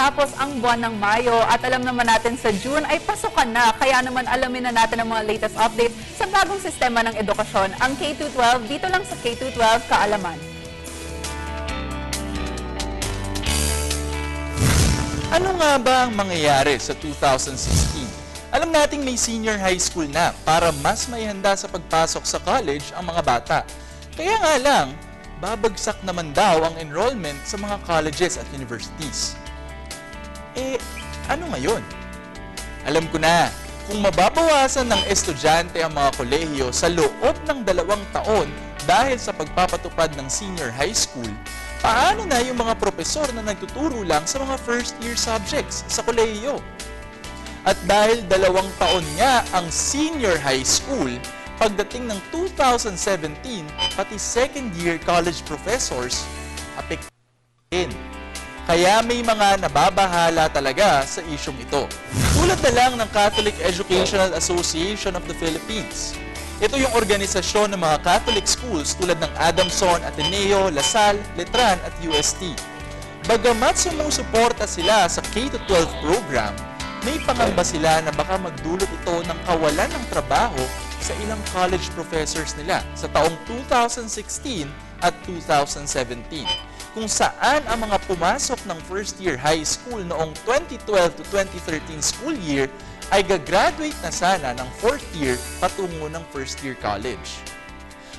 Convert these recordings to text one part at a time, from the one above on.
matatapos ang buwan ng Mayo at alam naman natin sa June ay pasukan na. Kaya naman alamin na natin ang mga latest updates sa bagong sistema ng edukasyon, ang K-12, dito lang sa K-12 Kaalaman. Ano nga ba ang mangyayari sa 2016? Alam nating may senior high school na para mas maihanda sa pagpasok sa college ang mga bata. Kaya nga lang, babagsak naman daw ang enrollment sa mga colleges at universities. Ano ngayon? Alam ko na, kung mababawasan ng estudyante ang mga kolehiyo sa loob ng 2 taon dahil sa pagpapatupad ng senior high school, paano na yung mga propesor na nagtuturo lang sa mga first-year subjects sa kolehiyo? At dahil 2 taon nga ang senior high school, pagdating ng 2017, pati second-year college professors, apektuhin. Kaya may mga nababahala talaga sa isyong ito. Tulad na lang ng Catholic Educational Association of the Philippines. Ito yung organisasyon ng mga Catholic schools tulad ng Adamson, Ateneo, Lasal, Letran at UST. Bagamat sumusuporta sila sa K-12 program, may pangamba sila na baka magdulot ito ng kawalan ng trabaho sa ilang college professors nila sa taong 2016 at 2017, kung saan ang mga pumasok ng first-year high school noong 2012 to 2013 school year ay gagraduate na sana ng 4th year patungo ng first-year college.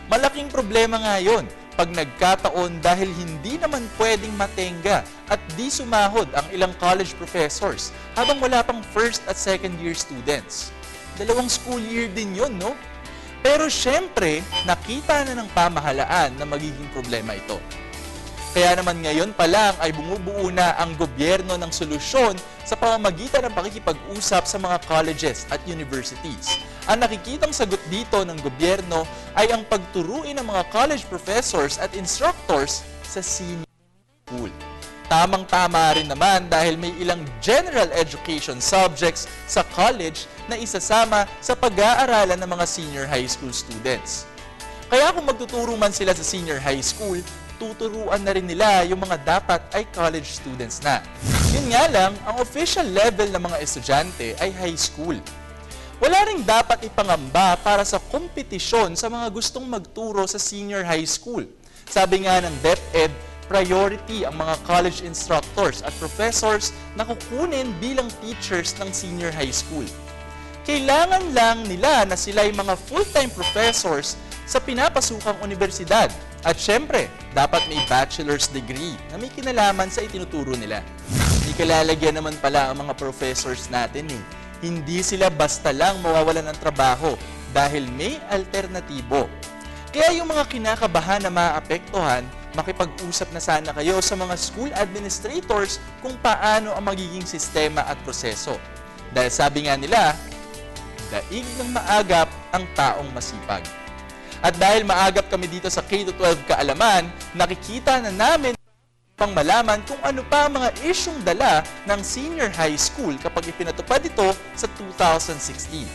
Malaking problema nga yun pag nagkataon dahil hindi naman pwedeng matenga at di sumahod ang ilang college professors habang wala pang first at second year students. 2 school year din yun, no? Pero syempre, nakita na ng pamahalaan na magiging problema ito. Kaya naman ngayon pa lang ay bumubuo na ang gobyerno ng solusyon sa pamamagitan ng pakikipag-usap sa mga colleges at universities. Ang nakikitang sagot dito ng gobyerno ay ang pagturuin ng mga college professors at instructors sa senior school. Tamang-tama rin naman dahil may ilang general education subjects sa college na isasama sa pag-aaralan ng mga senior high school students. Kaya kung magtuturo man sila sa senior high school, tuturuan na rin nila yung mga dapat ay college students na. Yun nga lang, ang official level ng mga estudyante ay high school. Wala ring dapat ipangamba para sa kompetisyon sa mga gustong magturo sa senior high school. Sabi nga ng DepEd, priority ang mga college instructors at professors na kukunin bilang teachers ng senior high school. Kailangan lang nila na sila ay mga full-time professors sa pinapasukang universidad. At syempre, dapat may bachelor's degree na may kinalaman sa itinuturo nila. Hindi kalalagyan naman pala ang mga professors natin eh. Hindi sila basta lang mawawalan ng trabaho dahil may alternatibo. Kaya yung mga kinakabahan na maapektuhan, makipag-usap na sana kayo sa mga school administrators kung paano ang magiging sistema at proseso. Dahil sabi nga nila, daig ng maagap ang taong masipag. At dahil maagap kami dito sa K-12 Kaalaman, nakikita na namin pang malaman kung ano pa ang mga isyong dala ng senior high school kapag ipinatupad ito sa 2016.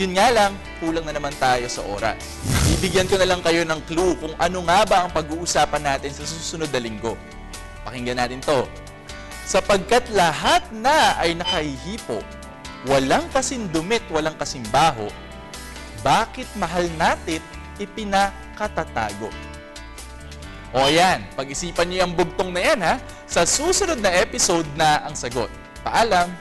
Yun nga lang, kulang na naman tayo sa oras. Bibigyan ko na lang kayo ng clue kung ano nga ba ang pag-uusapan natin sa susunod na linggo. Pakinggan natin to. Sapagkat lahat na ay nakahihipo, walang kasing dumit, walang kasing baho, bakit mahal natin ipinakatatago? O yan, pag-isipan niyo ang bugtong na yan ha, sa susunod na episode na ang sagot. Paalam!